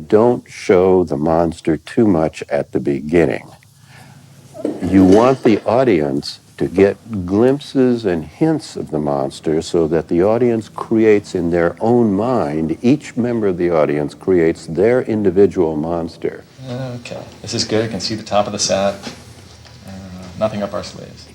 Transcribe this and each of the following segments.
don't show the monster too much at the beginning. You want the audience to get glimpses and hints of the monster so that the audience creates in their own mind, each member of the audience creates their individual monster. Okay, this is good. I can see the top of the set. Nothing up our sleeves.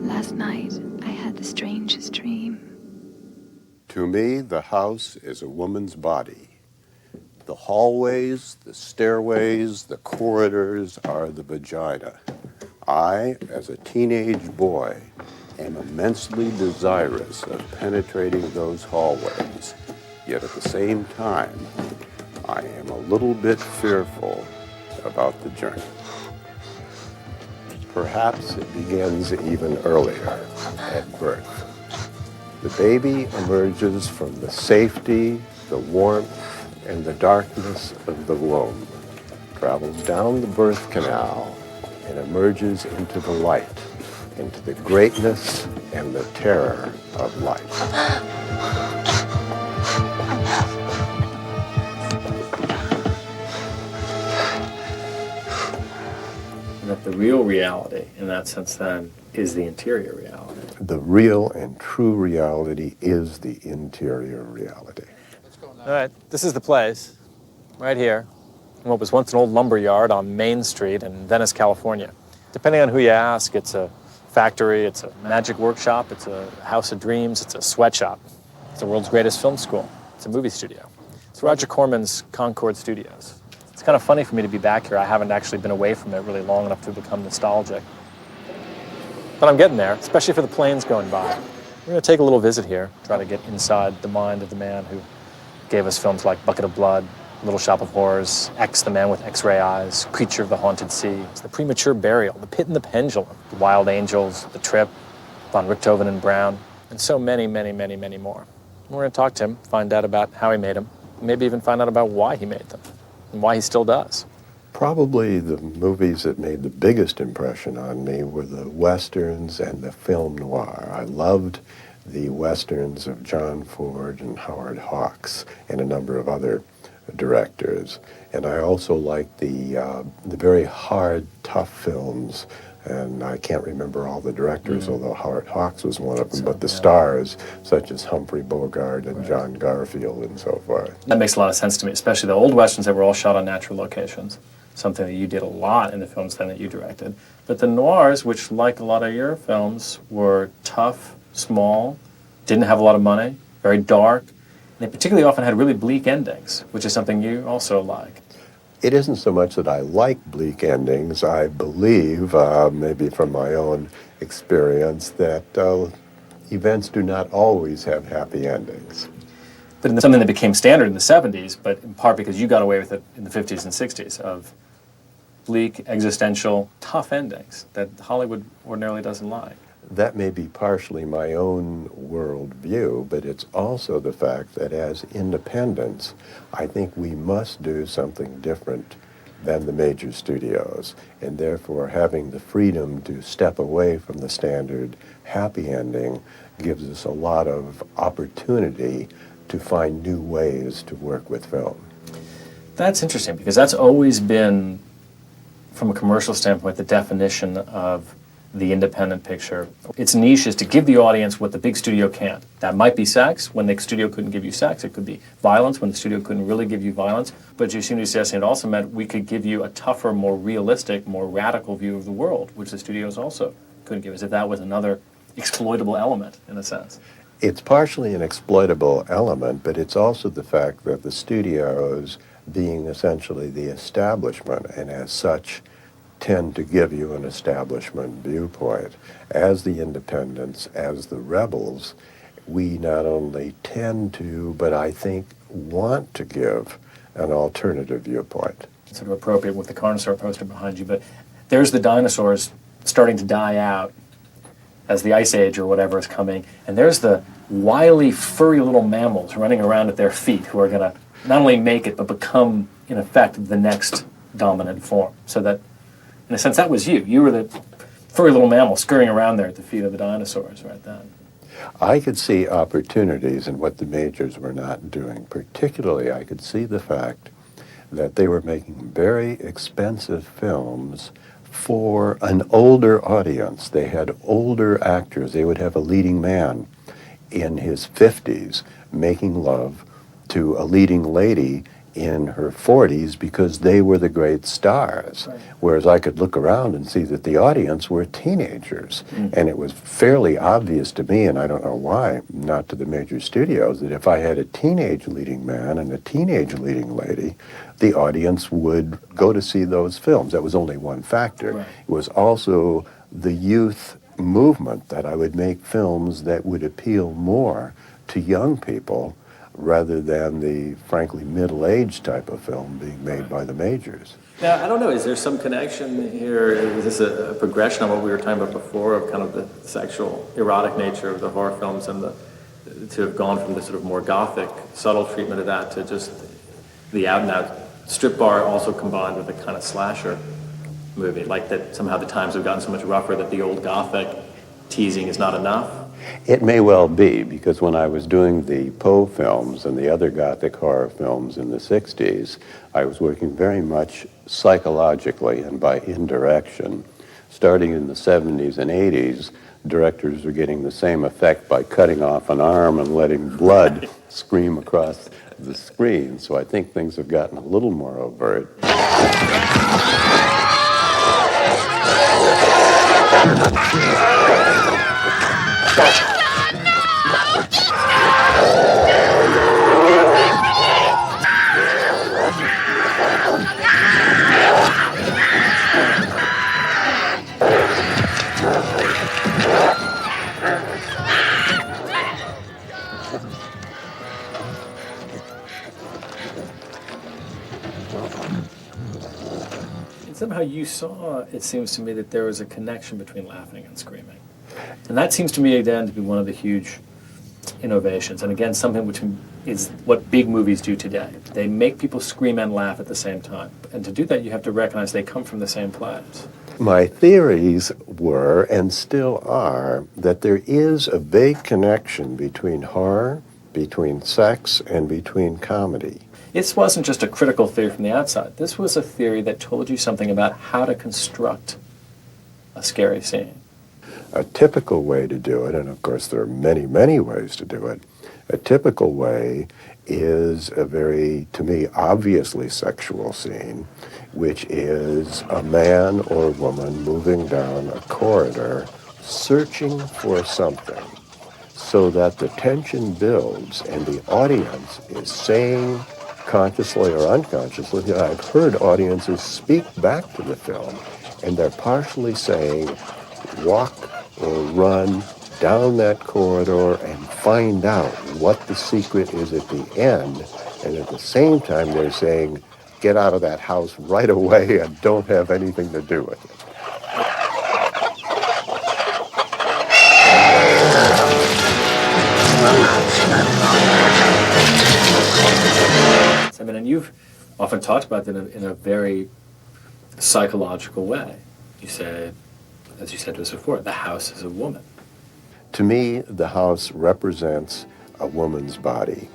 Last night, I had the strangest dream. To me, the house is a woman's body. The hallways, the stairways, the corridors are the vagina. I, as a teenage boy, am immensely desirous of penetrating those hallways. Yet at the same time, I am a little bit fearful about the journey. Perhaps it begins even earlier, at birth. The baby emerges from the safety, the warmth, and the darkness of the womb, travels down the birth canal, and emerges into the light, into the greatness and the terror of life. That the real reality, in that sense, then, is the interior reality. The real and true reality is the interior reality. All right, this is the place, right here, in what was once an old lumber yard on Main Street in Venice, California. Depending on who you ask, it's a factory, it's a magic workshop, it's a house of dreams, it's a sweatshop. It's the world's greatest film school. It's a movie studio. It's Roger Corman's Concorde Studios. It's kind of funny for me to be back here. I haven't actually been away from it really long enough to become nostalgic. But I'm getting there, especially for the planes going by. We're going to take a little visit here, try to get inside the mind of the man who gave us films like Bucket of Blood, Little Shop of Horrors, X, the Man with X-Ray Eyes, Creature of the Haunted Sea, The Premature Burial, The Pit and the Pendulum, The Wild Angels, The Trip, Von Richthofen and Brown, and so many, many, many, many more. We're going to talk to him, find out about how he made them, maybe even find out about why he made them, and why he still does. Probably the movies that made the biggest impression on me were the Westerns and the film noir. I loved the Westerns of John Ford and Howard Hawks and a number of other directors. And I also liked the very hard, tough films. And I can't remember all the directors, although Howard Hawks was one of them, but the stars, such as Humphrey Bogart and John Garfield and so forth. That makes a lot of sense to me, especially the old Westerns that were all shot on natural locations, something that you did a lot in the films then that you directed. But the noirs, which like a lot of your films, were tough, small, didn't have a lot of money, very dark, and they particularly often had really bleak endings, which is something you also like. It isn't so much that I like bleak endings. I believe, maybe from my own experience, that events do not always have happy endings. But it's something that became standard in the 70s, but in part because you got away with it in the 50s and 60s, of bleak, existential, tough endings that Hollywood ordinarily doesn't like. That may be partially my own worldview, but it's also the fact that as independents, I think we must do something different than the major studios, and therefore having the freedom to step away from the standard happy ending gives us a lot of opportunity to find new ways to work with film. That's interesting, because that's always been, from a commercial standpoint, the definition of the independent picture. Its niche is to give the audience what the big studio can't. That might be sex, when the studio couldn't give you sex. It could be violence, when the studio couldn't really give you violence. But you seem to be suggesting it also meant we could give you a tougher, more realistic, more radical view of the world, which the studios also couldn't give us, if that was another exploitable element, in a sense. It's partially an exploitable element, but it's also the fact that the studios, being essentially the establishment, and as such, tend to give you an establishment viewpoint. As the independents, as the rebels, we not only tend to, but I think want to give an alternative viewpoint. It's sort of appropriate with the Carnosaur poster behind you, but there's the dinosaurs starting to die out as the Ice Age or whatever is coming, and there's the wily, furry little mammals running around at their feet who are going to not only make it, but become, in effect, the next dominant form. So that, in a sense, that was you. You were the furry little mammal scurrying around there at the feet of the dinosaurs right then. I could see opportunities in what the majors were not doing. Particularly, I could see the fact that they were making very expensive films for an older audience. They had older actors. They would have a leading man in his 50s making love to a leading lady in her 40s because they were the great stars. Right. Whereas I could look around and see that the audience were teenagers. And it was fairly obvious to me, and I don't know why, not to the major studios, that if I had a teenage leading man and a teenage leading lady, the audience would go to see those films. That was only one factor. Right. It was also the youth movement that I would make films that would appeal more to young people rather than the, frankly, middle-aged type of film being made by the majors. Now, I don't know, is there some connection here? Is this a progression on what we were talking about before of kind of the sexual, erotic nature of the horror films and to have gone from the sort of more gothic, subtle treatment of that to just the out-and-out strip bar also combined with a kind of slasher movie, like that somehow the times have gotten so much rougher that the old gothic teasing is not enough? It may well be, because when I was doing the Poe films and the other Gothic horror films in the 60s, I was working very much psychologically and by indirection. Starting in the 70s and 80s, directors were getting the same effect by cutting off an arm and letting blood scream across the screen. So I think things have gotten a little more overt. And somehow you saw, it seems to me, that there was a connection between laughing and screaming. And that seems to me, again, to be one of the huge innovations. And again, something which is what big movies do today. They make people scream and laugh at the same time. And to do that, you have to recognize they come from the same place. My theories were, and still are, that there is a vague connection between horror, between sex, and between comedy. This wasn't just a critical theory from the outside. This was a theory that told you something about how to construct a scary scene. A typical way to do it, and of course there are many, many ways to do it, a typical way is a very, to me, obviously sexual scene, which is a man or woman moving down a corridor searching for something so that the tension builds and the audience is saying, consciously or unconsciously, I've heard audiences speak back to the film, and they're partially saying, walk or run down that corridor and find out what the secret is at the end. And at the same time, they're saying, get out of that house right away and don't have anything to do with it. I mean, and you've often talked about that in a very psychological way. You say, as you said to us before, the house is a woman. To me, the house represents a woman's body.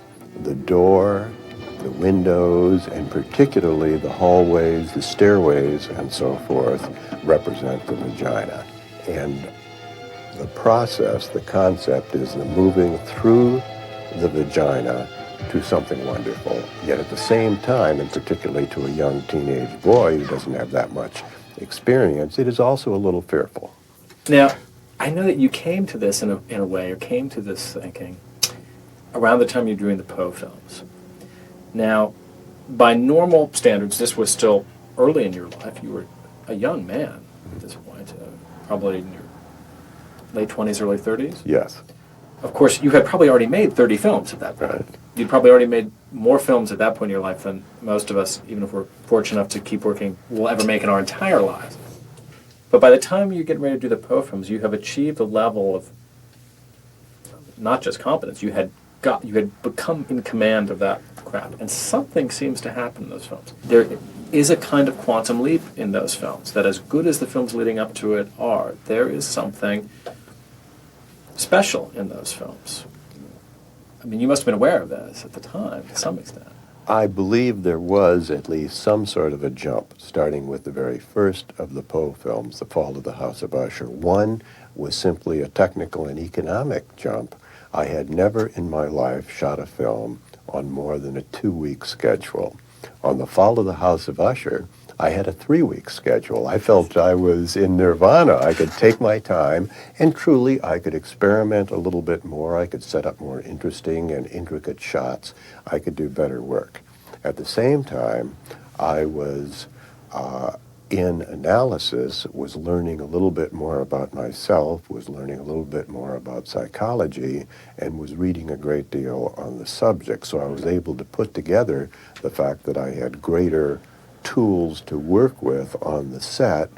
The door, the windows, and particularly the hallways, the stairways, and so forth, represent the vagina. And the process, the concept, is the moving through the vagina to something wonderful. Yet at the same time, and particularly to a young teenage boy who doesn't have that much experience, it is also a little fearful. Now, I know that you came to this in a way, or came to this thinking, around the time you were doing the Poe films. Now, by normal standards, this was still early in your life. You were a young man at this point, probably in your late 20s, early 30s? Yes. Of course, you had probably already made 30 films at that point. Right. You'd probably already made more films at that point in your life than most of us, even if we're fortunate enough to keep working, will ever make in our entire lives. But by the time you get ready to do the Poe films, you have achieved a level of not just competence, you had become in command of that craft. And something seems to happen in those films. There is a kind of quantum leap in those films, that as good as the films leading up to it are, there is something special in those films. I mean, you must have been aware of this at the time, to some extent. I believe there was at least some sort of a jump, starting with the very first of the Poe films, The Fall of the House of Usher. One was simply a technical and economic jump. I had never in my life shot a film on more than a 2-week schedule. On The Fall of the House of Usher, I had a 3-week schedule. I felt I was in nirvana. I could take my time, and truly I could experiment a little bit more. I could set up more interesting and intricate shots. I could do better work. At the same time, I was in analysis, was learning a little bit more about myself, was learning a little bit more about psychology, and was reading a great deal on the subject. So I was able to put together the fact that I had greater tools to work with on the set,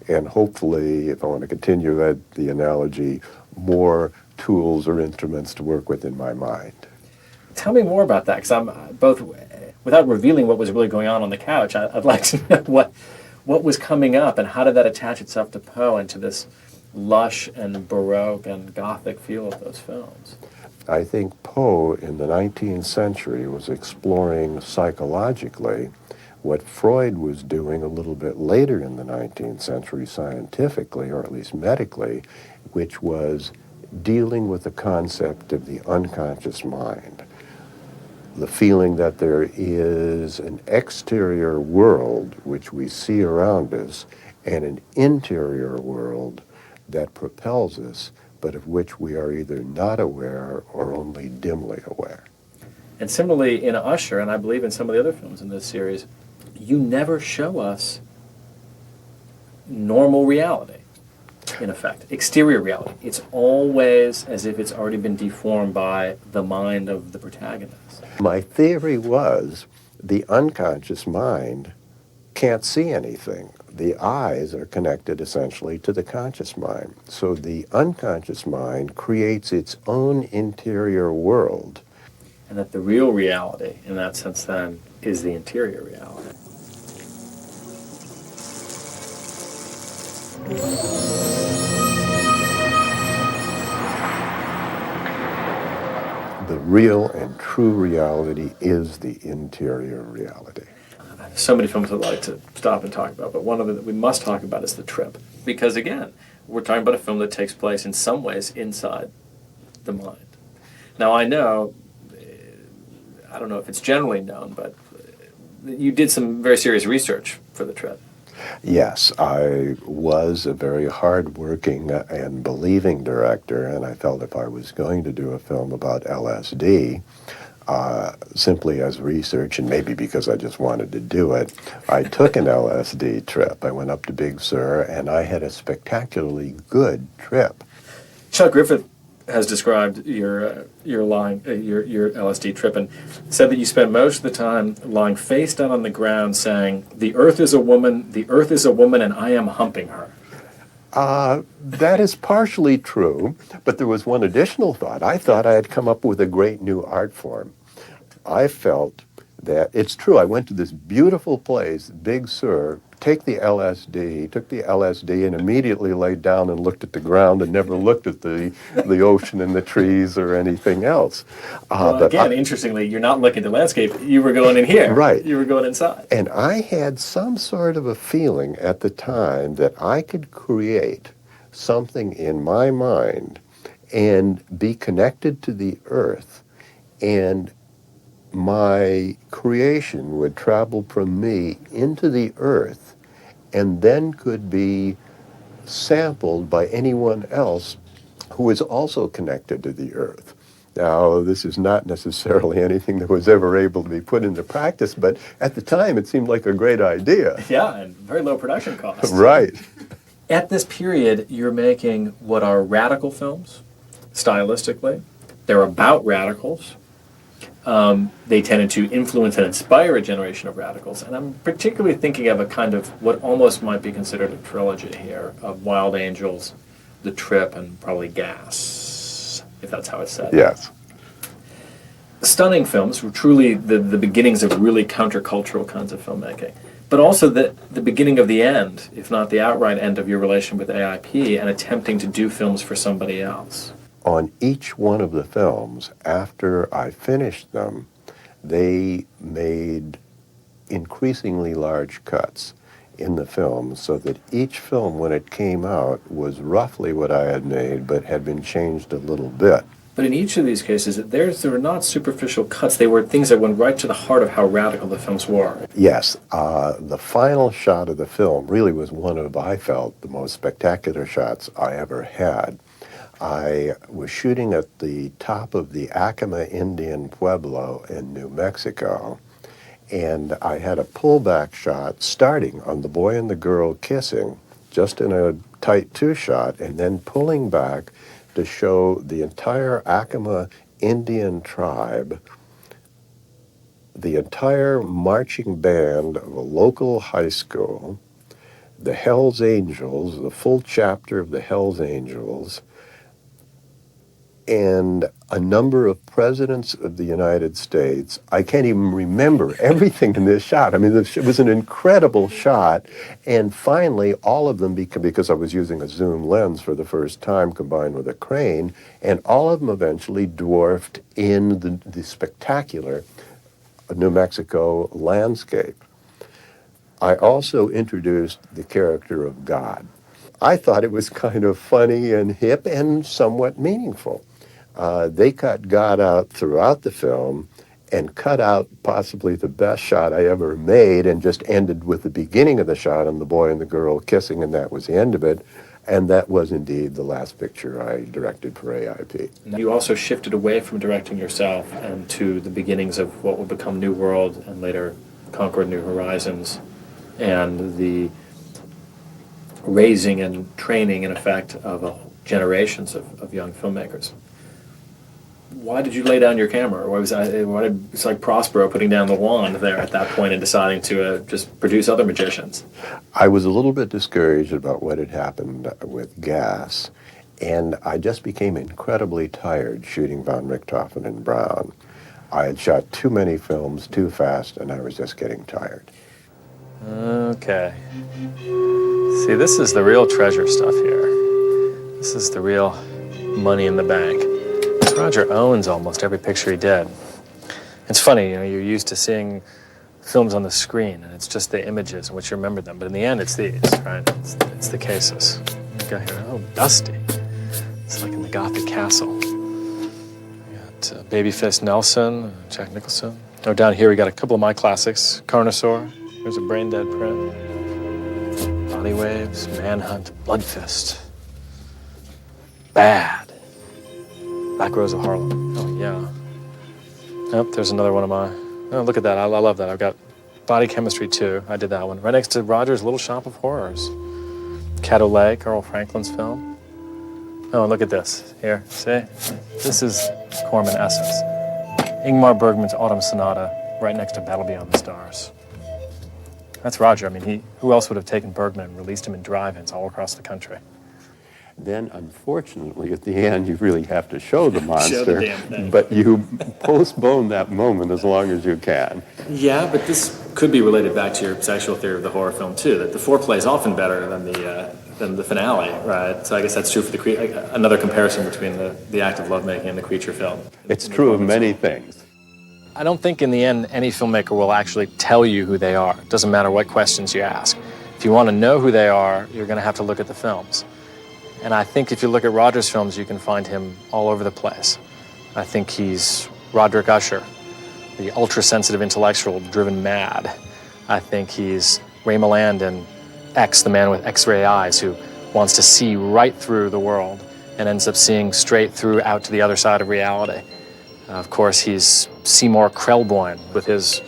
and hopefully, if I want to continue the analogy, more tools or instruments to work with in my mind. Tell me more about that, because I'm both, without revealing what was really going on the couch, I'd like to know what was coming up, and how did that attach itself to Poe and to this lush and Baroque and Gothic feel of those films? I think Poe in the 19th century was exploring psychologically what Freud was doing a little bit later in the 19th century scientifically, or at least medically, which was dealing with the concept of the unconscious mind. The feeling that there is an exterior world which we see around us and an interior world that propels us, but of which we are either not aware or only dimly aware. And similarly in Usher, and I believe in some of the other films in this series, you never show us normal reality, in effect, exterior reality. It's always as if it's already been deformed by the mind of the protagonist. My theory was the unconscious mind can't see anything. The eyes are connected essentially to the conscious mind. So the unconscious mind creates its own interior world. And that the real reality, in that sense then, is the interior reality. The real and true reality is the interior reality. So many films I'd like to stop and talk about, but one of them that we must talk about is The Trip. Because again, we're talking about a film that takes place in some ways inside the mind. Now I know, I don't know if it's generally known, but you did some very serious research for The Trip. Yes, I was a very hard-working and believing director, and I felt if I was going to do a film about LSD, simply as research, and maybe because I just wanted to do it, I took an LSD trip. I went up to Big Sur, and I had a spectacularly good trip. Chuck Griffith has described your LSD trip and said that you spent most of the time lying face down on the ground saying, the earth is a woman, and I am humping her. That is partially true, but there was one additional thought. I thought I had come up with a great new art form. I felt that, it's true, I went to this beautiful place, Big Sur, took the LSD and immediately laid down and looked at the ground and never looked at the ocean and the trees or anything else. Well, again, interestingly, you're not looking at the landscape, you were going in here. Right. You were going inside. And I had some sort of a feeling at the time that I could create something in my mind and be connected to the earth, and my creation would travel from me into the earth and then could be sampled by anyone else who is also connected to the earth. Now, this is not necessarily anything that was ever able to be put into practice, but at the time it seemed like a great idea. Yeah, and very low production costs. Right. At this period, you're making what are radical films, stylistically. They're about radicals. They tended to influence and inspire a generation of radicals. And I'm particularly thinking of a kind of what almost might be considered a trilogy here of Wild Angels, The Trip, and probably Gas. if that's how it's said. Yes. Stunning films were truly the beginnings of really countercultural kinds of filmmaking, but also the beginning of the end, if not the outright end of your relation with AIP and attempting to do films for somebody else. On each one of the films, after I finished them, they made increasingly large cuts in the film so that each film, when it came out, was roughly what I had made but had been changed a little bit. But in each of these cases, there were not superficial cuts. They were things that went right to the heart of how radical the films were. Yes, the final shot of the film really was one of, I felt, the most spectacular shots I ever had. I was shooting at the top of the Acoma Indian Pueblo in New Mexico, and I had a pullback shot starting on the boy and the girl kissing, just in a tight two-shot, and then pulling back to show the entire Acoma Indian tribe, the entire marching band of a local high school, the Hells Angels, the full chapter of the Hells Angels, and a number of presidents of the United States. I can't even remember everything in this shot. I mean, it was an incredible shot. And finally, all of them, because I was using a zoom lens for the first time combined with a crane, and all of them eventually dwarfed in the spectacular New Mexico landscape. I also introduced the character of God. I thought it was kind of funny and hip and somewhat meaningful. They cut God out throughout the film and cut out possibly the best shot I ever made and just ended with the beginning of the shot on the boy and the girl kissing, and that was the end of it. And that was indeed the last picture I directed for AIP. You also shifted away from directing yourself and to the beginnings of what would become New World and later Concorde New Horizons, and the raising and training, in effect, of generations of young filmmakers. Why did you lay down your camera? It's like Prospero putting down the wand there at that point and deciding to just produce other magicians. I was a little bit discouraged about what had happened with gas, and I just became incredibly tired shooting von Richthofen and Brown. I had shot too many films too fast, and I was just getting tired. Okay. See, this is the real treasure stuff here. This is the real money in the bank. Roger owns almost every picture he did. It's funny, you're used to seeing films on the screen, and it's just the images in which you remember them. But in the end, it's these, right? It's the cases. You got here, oh, dusty. It's like in the Gothic castle. We got Babyface Nelson, Jack Nicholson. Oh, down here we got a couple of my classics. Carnosaur. There's a Brain Dead print. Body Waves, Manhunt, Blood Fist. Bad. Back Rows of Harlem. Oh, yeah. Yep, there's another one of my... Oh, look at that. I love that. I've got Body Chemistry, too. I did that one. Right next to Roger's Little Shop of Horrors. Caddo Lake, Earl Franklin's film. Oh, and look at this. Here, see? This is Corman Essence. Ingmar Bergman's Autumn Sonata, right next to Battle Beyond the Stars. That's Roger. I mean, who else would have taken Bergman and released him in drive-ins all across the country? Then, unfortunately, at the end, you really have to show the monster, Show the damn thing. but you postpone that moment as long as you can. Yeah, but this could be related back to your sexual theory of the horror film, too, that the foreplay is often better than the finale, right? So I guess that's true for another comparison between the act of lovemaking and the creature film. It's true of many things. I don't think in the end any filmmaker will actually tell you who they are. It doesn't matter what questions you ask. If you want to know who they are, you're going to have to look at the films. And I think if you look at Roger's films, you can find him all over the place. I think he's Roderick Usher, the ultra-sensitive intellectual driven mad. I think he's Ray Milland in X, the man with X-ray eyes who wants to see right through the world and ends up seeing straight through out to the other side of reality. Of course, he's Seymour Krelboyne with his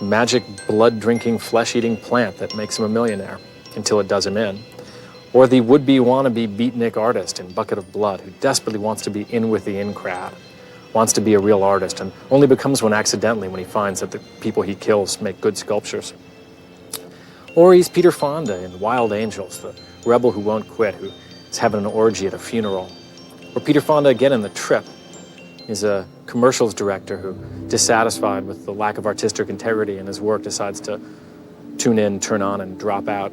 magic blood-drinking, flesh-eating plant that makes him a millionaire until it does him in. Or the would-be wannabe beatnik artist in Bucket of Blood who desperately wants to be in with the in crowd, wants to be a real artist, and only becomes one accidentally when he finds that the people he kills make good sculptures. Or he's Peter Fonda in Wild Angels, the rebel who won't quit, who is having an orgy at a funeral. Or Peter Fonda again in The Trip, He's a commercials director who, dissatisfied with the lack of artistic integrity in his work, decides to tune in, turn on, and drop out.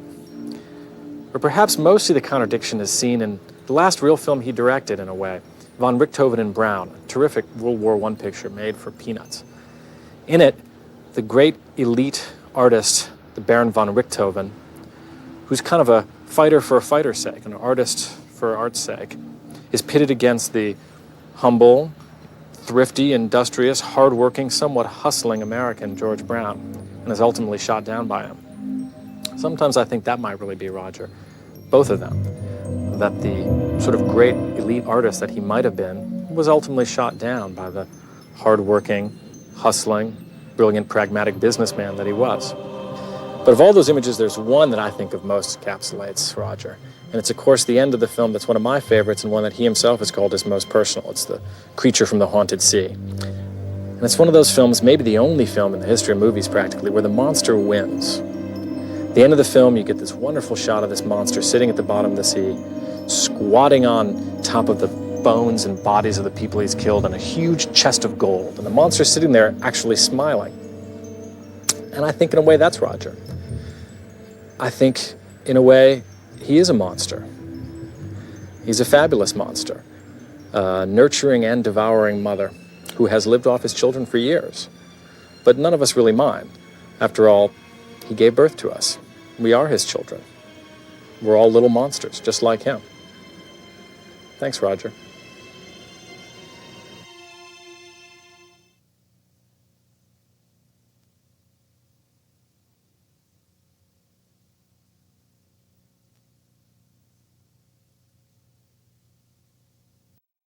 But perhaps mostly the contradiction is seen in the last real film he directed, in a way, Von Richthofen and Brown, a terrific World War I picture made for peanuts. In it, the great elite artist, the Baron von Richthofen, who's kind of a fighter for a fighter's sake, an artist for art's sake, is pitted against the humble, thrifty, industrious, hardworking, somewhat hustling American George Brown, and is ultimately shot down by him. Sometimes I think that might really be Roger. Both of them. That the sort of great elite artist that he might have been was ultimately shot down by the hardworking, hustling, brilliant, pragmatic businessman that he was. But of all those images, there's one that I think of most encapsulates Roger. And it's, of course, the end of the film that's one of my favorites and one that he himself has called his most personal. It's The Creature from the Haunted Sea. And it's one of those films, maybe the only film in the history of movies practically, where the monster wins. At the end of the film, you get this wonderful shot of this monster sitting at the bottom of the sea, squatting on top of the bones and bodies of the people he's killed in a huge chest of gold. And the monster's sitting there actually smiling. And I think in a way that's Roger. I think in a way he is a monster. He's a fabulous monster, a nurturing and devouring mother who has lived off his children for years. But none of us really mind. After all, he gave birth to us. We are his children. We're all little monsters, just like him. Thanks, Roger.